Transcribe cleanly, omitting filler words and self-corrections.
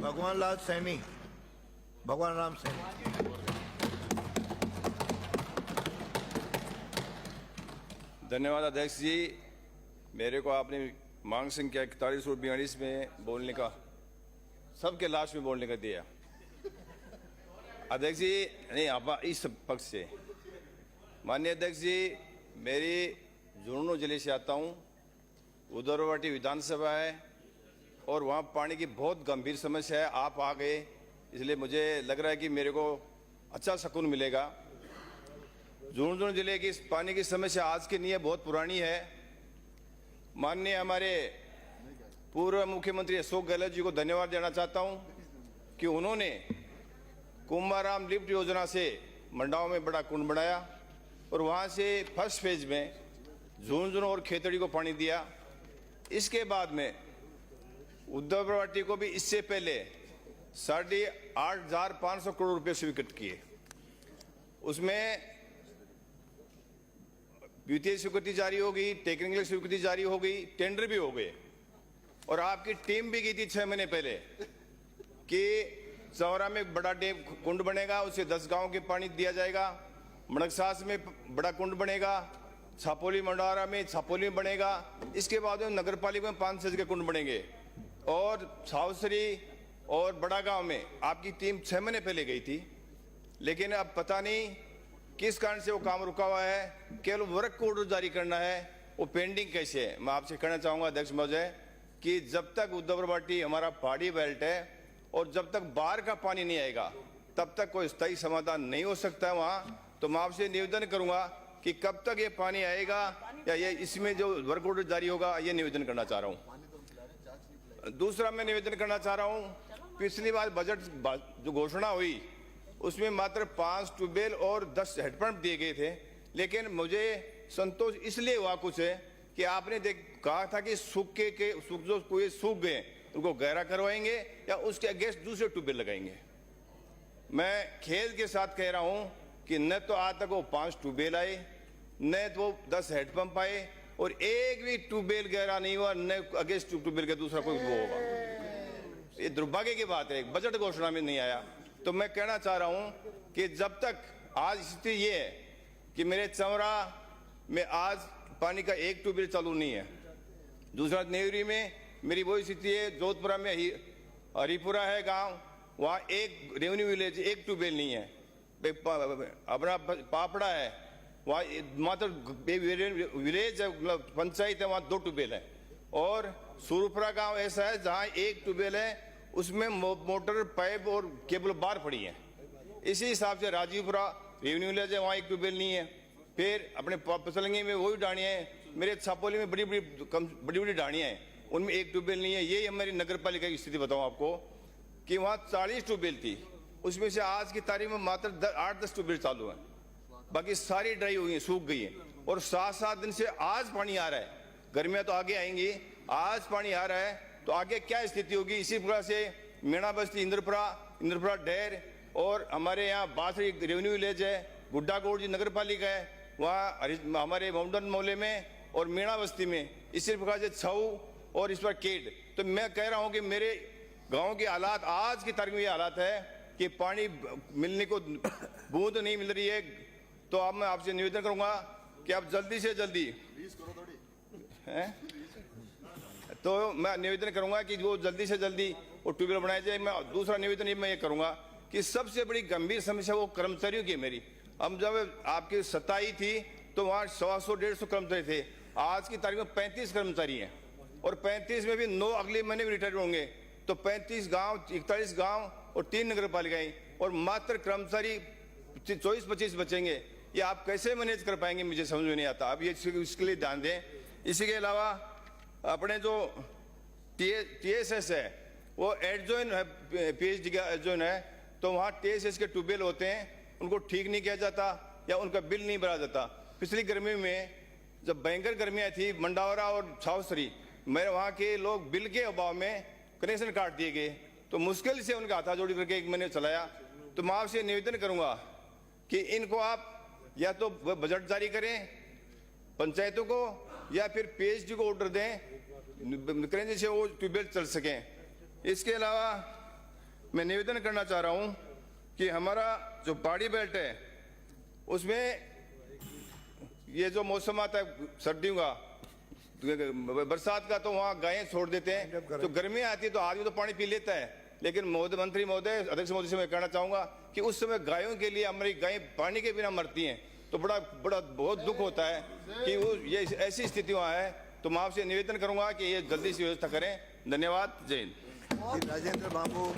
भगवान लाल सैनी, भगवान राम सैनी। धन्यवाद अध्यक्ष जी। मेरे को आपने मांग संख्या 41 और 42 में बोलने का, सबके लास्ट में बोलने का दिया। अध्यक्ष जी नहीं, आप इस पक्ष से। माननीय अध्यक्ष जी, मेरी झुंझुनू जिले से आता हूँ, उदरवाटी विधानसभा है और वहाँ पानी की बहुत गंभीर समस्या है। आप आ गए इसलिए मुझे लग रहा है कि मेरे को अच्छा सुकून मिलेगा। झुंझुनू जिले की पानी की समस्या आज की नहीं है, बहुत पुरानी है। माननीय हमारे पूर्व मुख्यमंत्री अशोक गहलोत जी को धन्यवाद देना चाहता हूं कि उन्होंने कुंभाराम लिफ्ट योजना से मंडाव में बड़ा कुंड बनाया और वहां से फर्स्ट फेज में झुंझुनू और खेतड़ी को पानी दिया। इसके बाद में उद्धववाटी को भी इससे पहले 8,500 करोड़ रुपए स्वीकृत किए। उसमें वित्तीय स्वीकृति जारी हो गई, टेक्निकल स्वीकृति जारी हो गई, टेंडर भी हो गए और आपकी टीम भी गई थी 6 महीने पहले कि चौरा में बड़ा डैम कुंड बनेगा, उसे 10 गांव के पानी दिया जाएगा। मणकसास में बड़ा कुंड बनेगा, छापोली मंडारा में छापोली में बनेगा। इसके बाद में नगर पालिका में 5-6 के कुंड बनेंगे और छावसरी और बड़ा गांव में आपकी टीम 6 महीने पहले गई थी, लेकिन अब पता नहीं किस कारण से वो काम रुका हुआ है। केवल वर्क ऑर्डर जारी करना है, वो पेंडिंग कैसे है। मैं आपसे कहना चाहूंगा अध्यक्ष महोदय कि जब तक उद्धववाटी हमारा पहाड़ी बेल्ट है और जब तक बाढ़ का पानी नहीं आएगा तब तक कोई स्थायी समाधान नहीं हो सकता है वहां। तो मैं आपसे निवेदन करूंगा कि कब तक ये पानी आएगा या ये इसमें जो वर्क ऑर्डर जारी होगा, ये निवेदन करना चाह रहा हूँ। दूसरा मैं निवेदन करना चाह रहा हूँ, पिछली बार बजट जो घोषणा हुई उसमें मात्र 5 ट्यूबवेल और 10 हेडपंप दिए गए थे, लेकिन मुझे संतोष इसलिए हुआ कुछ है कि आपने कहा था कि जो कुएं सूख गए उनको गहरा करवाएंगे या उसके अगेंस्ट दूसरे ट्यूबवेल लगाएंगे। मैं खेद के साथ कह रहा हूं कि न तो आज तक वो 5 ट्यूबवेल आए, न तो 10 हेडपंप आए और एक भी ट्यूबवेल गहरा नहीं हुआ, न अगेंस्ट ट्यूबवेल का दूसरा कोई वो होगा। ये दुर्भाग्य की बात है, बजट घोषणा में नहीं आया। तो मैं कहना चाह रहा हूं कि जब तक आज स्थिति ये है कि मेरे चौरा में आज पानी का एक ट्यूबवेल चालू नहीं है, दूसरा नेवरी में मेरी वही स्थिति है, जोधपुरा में हरिपुरा है गांव, वहां एक रेवेन्यू विलेज एक ट्यूबवेल नहीं है। अपना पापड़ा है, वहाँ मात्र विलेज मतलब पंचायत है, वहाँ 2 ट्यूबवेल है। और सूरपुरा गांव ऐसा है जहाँ एक ट्यूबवेल है, उसमें मोटर पाइप और केबल बार पड़ी है। इसी हिसाब से राजीवपुरा रेवेन्यू विलेज है, वहाँ एक ट्यूबवेल नहीं है। फिर अपने पसलंगी में वही डाणियाँ हैं, मेरे छापोली में बड़ी बड़ी डाणियाँ हैं, उनमें एक ट्यूबवेल नहीं है। ये हमारी नगर पालिका की स्थिति बताऊँ आपको कि वहाँ 40 ट्यूबवेल थी, उसमें से आज की तारीख में मात्र 8-10 ट्यूबवेल चालू है, बाकी सारी ड्राई हुई है, सूख गई है। और 7-7 दिन से आज पानी आ रहा है, गर्मियाँ तो आगे आएंगी, आज पानी आ रहा है तो आगे क्या स्थिति होगी। इसी प्रकार से मीणा बस्ती, इंद्रपुरा ढेर और हमारे यहाँ बासरी रेवेन्यू विलेज है, गुड्डा गौड़ जी नगर पालिका है, वहाँ हमारे माउंटन मोहल्ले में और मीणा बस्ती में इसी प्रकार से छऊ और इस पर केड। तो मैं कह रहा हूँ कि मेरे गाँव के हालात आज की तारीख में ये हालात है कि पानी मिलने को बूंद नहीं मिल रही है। तो अब मैं आपसे निवेदन करूंगा कि आप जल्दी से जल्दी तो मैं निवेदन करूंगा कि वो जल्दी से जल्दी वो ट्यूबवेल बनाया जाए। मैं दूसरा निवेदन मैं ये करूंगा कि सबसे बड़ी गंभीर समस्या वो कर्मचारियों की मेरी। हम जब आपकी सत्ता आई थी तो वहाँ 100-150 कर्मचारी थे, आज की तारीख में 35 कर्मचारी हैं और 35 में भी 9 अगले महीने भी रिटायर होंगे। तो 35 गाँव, 41 गाँव और 3 नगर पालिकाएं और मात्र कर्मचारी 24-25 बचेंगे। ये आप कैसे मैनेज कर पाएंगे, मुझे समझ में नहीं आता। आप ये इसके लिए ध्यान दें। इसी के अलावा अपने जो TSS है वो एडजॉइन है, PhD का एडजॉइन है, तो वहाँ TSS के ट्यूबवेल होते हैं, उनको ठीक नहीं किया जाता या उनका बिल नहीं भरा जाता। पिछली गर्मी में जब भयंकर गर्मियाँ थी मंडावरा और छावसरी, मेरे वहाँ के लोग बिल के अभाव में कनेक्शन काट दिए गए, तो मुश्किल से उनका हाथाजोड़ी करके 1 महीने चलाया। तो मैं आपसे निवेदन करूंगा कि इनको आप या तो बजट जारी करें पंचायतों को या फिर PhD को ऑर्डर दें, करें जिससे वो ट्यूबवेल चल सकें। इसके अलावा मैं निवेदन करना चाह रहा हूं कि हमारा जो पहाड़ी बेल्ट है उसमें ये जो मौसम आता है सर्दियों का, बरसात का, तो वहाँ गायें छोड़ देते हैं, तो गर्मी आती है तो आदमी तो पानी पी लेता है, लेकिन मंत्री महोदय, अध्यक्ष महोदय से मैं कहना चाहूंगा कि उस समय गायों के लिए हमारी गायें पानी के बिना मरती हैं, तो बहुत दुख होता है कि वो ये ऐसी स्थिति वहाँ है। तो मैं आपसे निवेदन करूंगा कि ये जल्दी से व्यवस्था करें। धन्यवाद। जय हिंद। राजेंद्र बाबू।